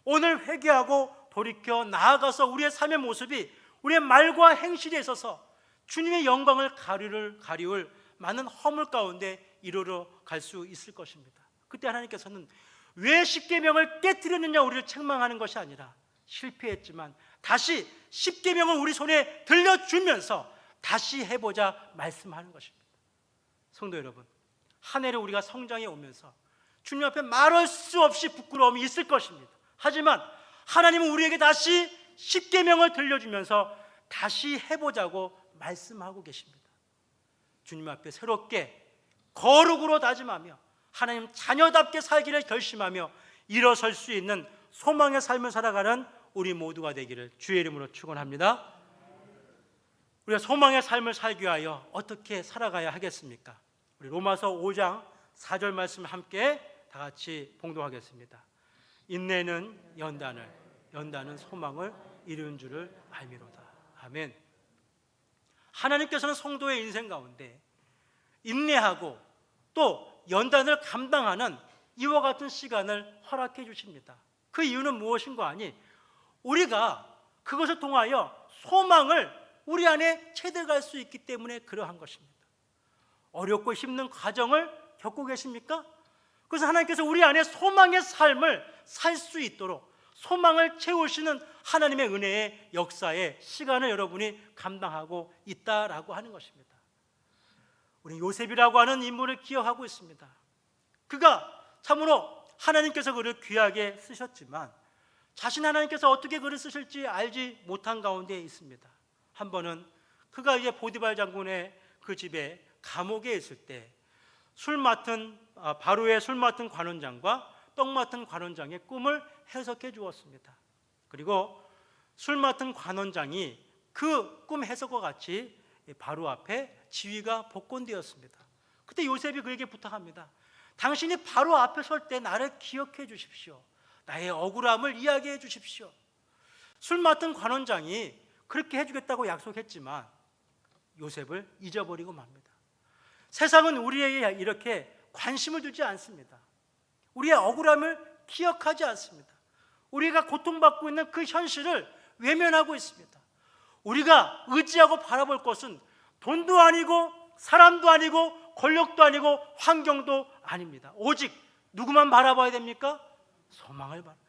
오늘 회개하고 돌이켜 나아가서 우리의 삶의 모습이 우리의 말과 행실에 있어서 주님의 영광을 가리울 많은 허물 가운데 이르러 갈 수 있을 것입니다. 그때 하나님께서는 왜 십계명을 깨트렸느냐 우리를 책망하는 것이 아니라 실패했지만 다시 십계명을 우리 손에 들려주면서 다시 해보자 말씀하는 것입니다. 성도 여러분, 한 해를 우리가 성장해 오면서 주님 앞에 말할 수 없이 부끄러움이 있을 것입니다. 하지만 하나님은 우리에게 다시 십계명을 들려주면서 다시 해보자고 말씀하고 계십니다. 주님 앞에 새롭게 거룩으로 다짐하며 하나님 자녀답게 살기를 결심하며 일어설 수 있는 소망의 삶을 살아가는 우리 모두가 되기를 주의 이름으로 축원합니다. 우리가 소망의 삶을 살기 위하여 어떻게 살아가야 하겠습니까? 우리 로마서 5장 4절 말씀 함께 다 같이 봉독하겠습니다. 인내는 연단을, 연단은 소망을 이루는 줄을 알미로다. 아멘. 하나님께서는 성도의 인생 가운데 인내하고 또 연단을 감당하는 이와 같은 시간을 허락해 주십니다. 그 이유는 무엇인가 하니 우리가 그것을 통하여 소망을 우리 안에 체득할 수 있기 때문에 그러한 것입니다. 어렵고 힘든 과정을 겪고 계십니까? 그래서 하나님께서 우리 안에 소망의 삶을 살 수 있도록 소망을 채우시는 하나님의 은혜의 역사의 시간을 여러분이 감당하고 있다라고 하는 것입니다. 우리 요셉이라고 하는 인물을 기억하고 있습니다. 그가 참으로 하나님께서 그를 귀하게 쓰셨지만 자신 하나님께서 어떻게 그를 쓰실지 알지 못한 가운데 있습니다. 한 번은 그가 이제 보디발 장군의 그 집에 감옥에 있을 때 바로의 술 맡은 관원장과 떡 맡은 관원장의 꿈을 해석해 주었습니다. 그리고 술 맡은 관원장이 그 꿈 해석과 같이 바로 앞에 지위가 복권되었습니다. 그때 요셉이 그에게 부탁합니다. 당신이 바로 앞에 설 때 나를 기억해 주십시오. 나의 억울함을 이야기해 주십시오. 술 맡은 관원장이 그렇게 해주겠다고 약속했지만 요셉을 잊어버리고 맙니다. 세상은 우리에게 이렇게 관심을 두지 않습니다. 우리의 억울함을 기억하지 않습니다. 우리가 고통받고 있는 그 현실을 외면하고 있습니다. 우리가 의지하고 바라볼 것은 돈도 아니고 사람도 아니고 권력도 아니고 환경도 아닙니다. 오직 누구만 바라봐야 됩니까?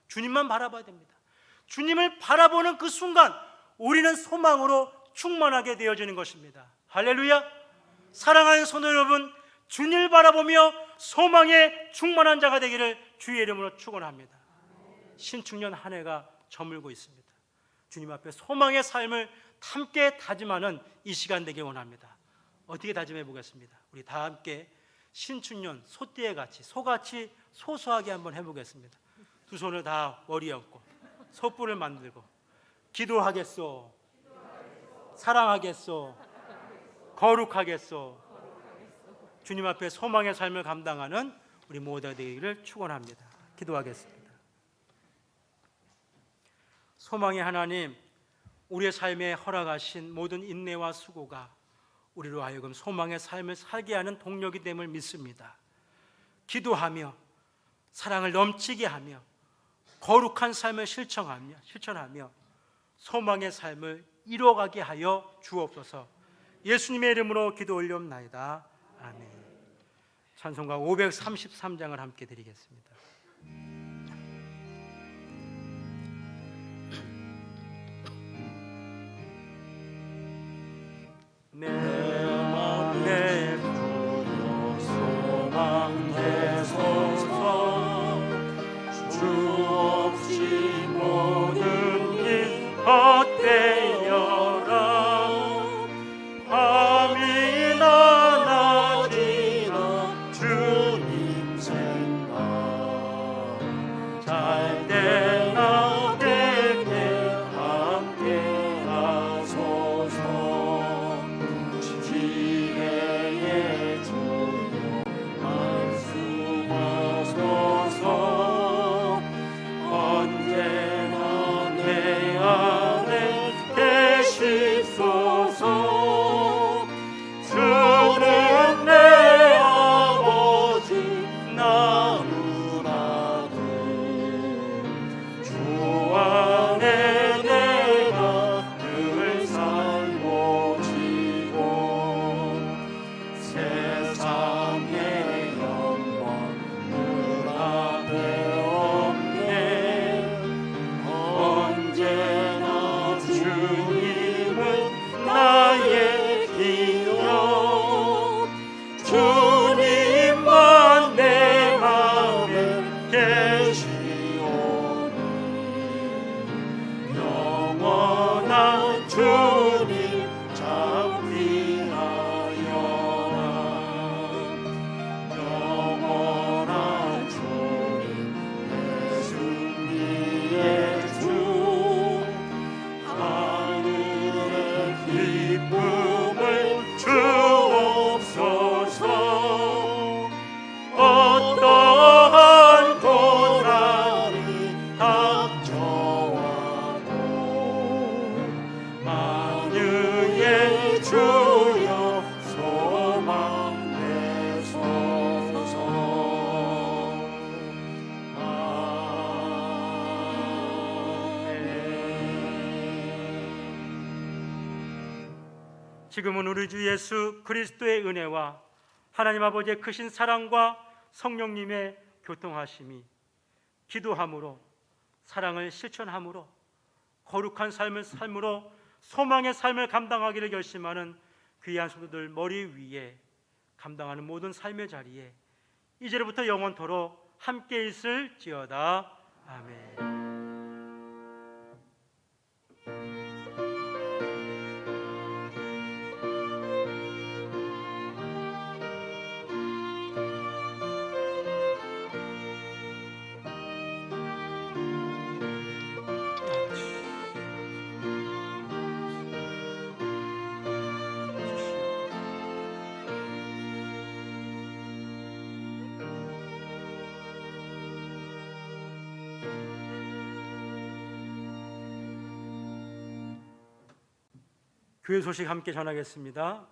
주님만 바라봐야 됩니다. 주님을 바라보는 그 순간 우리는 소망으로 충만하게 되어지는 것입니다. 할렐루야. 사랑하는 성도 여러분, 주님을 바라보며 소망에 충만한 자가 되기를 주의 이름으로 축원합니다. 신축년 한 해가 저물고 있습니다. 주님 앞에 소망의 삶을 함께 다짐하는 이 시간 되길 원합니다. 어떻게 다짐해 보겠습니다. 우리 다 함께 신축년 소띠에 같이 소같이 소소하게 한번 해보겠습니다. 두 손을 다 머리에 얹고 소뿔을 만들고 기도하겠소, 사랑하겠소, 거룩하겠소. 주님 앞에 소망의 삶을 감당하는 우리 모두가 되기를 축원합니다. 기도하겠습니다. 소망의 하나님, 우리의 삶에 허락하신 모든 인내와 수고가 우리로 하여금 소망의 삶을 살게 하는 동력이 됨을 믿습니다. 기도하며 사랑을 넘치게 하며 거룩한 삶을 실천하며 소망의 삶을 이루어가게 하여 주옵소서. 예수님의 이름으로 기도 올려옵나이다. 아멘. 찬송가 533장을 함께 드리겠습니다. 내 주여 소망되소서. 주 없이 모든 일 헛되어라. 밤이나 낮이나 주님 생각 잘 때나 때때 함께 하소서. 지혜의 주여 말씀하소서. 언제나 내 안에 계시소서. 주는 내 아버지 나누라도 주 안에 내가 늘 살고 지고 세상의 영광 눈앞에 없네. 언제나 주님은 나의 기억. 주님만 내 맘에 계시오니 영원한 주님 잡히하여라. 영원한 주님 내 승리의 주. 하늘의 기쁨 지금은 우리 주 예수 그리스도의 은혜와 하나님 아버지의 크신 사랑과 성령님의 교통하심이 기도함으로 사랑을 실천함으로 거룩한 삶을 삶으로 소망의 삶을 감당하기를 결심하는 귀한 성도들 머리 위에 감당하는 모든 삶의 자리에 이제로부터 영원토록 함께 있을지어다. 아멘. 교회 소식 함께 전하겠습니다.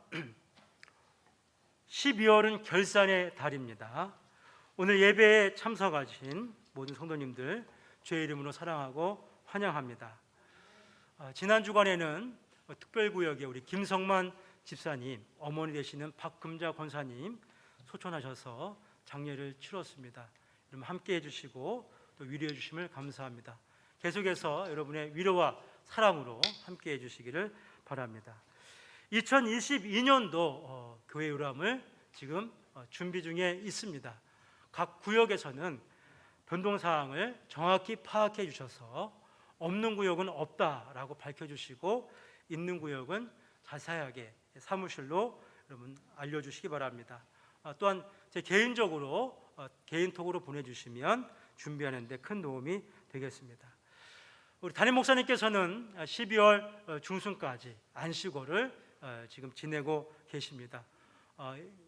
12월은 결산의 달입니다. 오늘 예배에 참석하신 모든 성도님들 주의 이름으로 사랑하고 환영합니다. 지난 주간에는 특별구역에 우리 김성만 집사님, 어머니 되시는 박금자 권사님 소천하셔서 장례를 치렀습니다. 여러분 함께 해주시고 또 위로해 주심을 감사합니다. 계속해서 여러분의 위로와 사랑으로 함께 해주시기를 바랍니다. 2022년도 교회 유람을 지금 준비 중에 있습니다. 각 구역에서는 변동사항을 정확히 파악해 주셔서 없는 구역은 없다라고 밝혀주시고 있는 구역은 자세하게 사무실로 여러분 알려주시기 바랍니다. 또한 제 개인적으로 개인톡으로 보내주시면 준비하는 데 큰 도움이 되겠습니다. 우리 담임 목사님께서는 12월 중순까지 안식월을 지금 지내고 계십니다.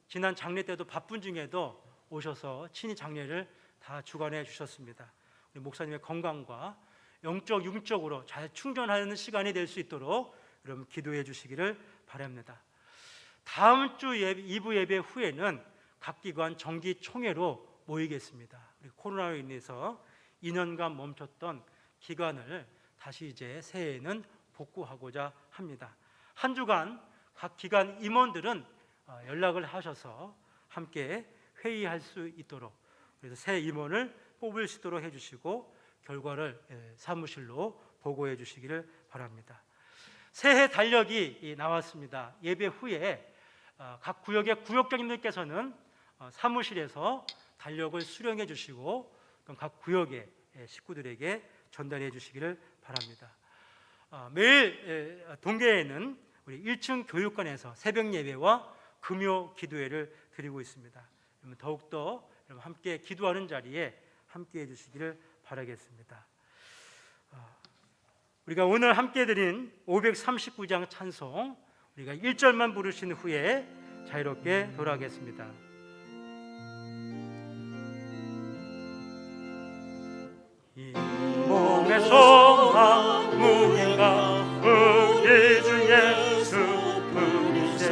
지난 장례 때도 바쁜 중에도 오셔서 친히 장례를 다 주관해 주셨습니다. 우리 목사님의 건강과 영적, 육적으로 잘 충전하는 시간이 될 수 있도록 여러분 기도해 주시기를 바랍니다. 다음 주 2부 예배 후에는 각 기관 정기 총회로 모이겠습니다. 코로나로 인해서 2년간 멈췄던 기간을 다시 이제 새해에는 복구하고자 합니다. 한 주간 각 기관 임원들은 연락을 하셔서 함께 회의할 수 있도록 그래서 새 임원을 뽑을 수 있도록 해주시고 결과를 사무실로 보고해 주시기를 바랍니다. 새해 달력이 나왔습니다. 예배 후에 각 구역의 구역장님들께서는 사무실에서 달력을 수령해 주시고 각 구역의 식구들에게 전달해 주시기를 바랍니다. 매일 동계에는 우리 1층 교육관에서 새벽 예배와 금요 기도회를 드리고 있습니다. 더욱더 함께 기도하는 자리에 함께 해주시기를 바라겠습니다. 우리가 오늘 함께 드린 539장 찬송 우리가 1절만 부르신 후에 자유롭게 돌아가겠습니다. 몸에서 무게가 우리 주 예수 뿐이세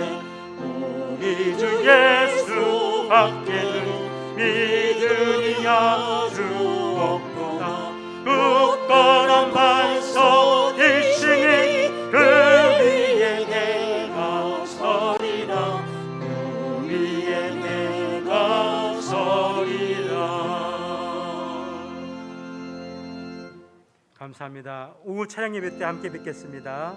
우리 주 예수 밖에는 믿으리야 주 없도다 굳건한 반석 일심이 그 위에 내가 서리라 그 위에 내가 서리라. 감사합니다. 오후 찬양 예배 때 함께 뵙겠습니다.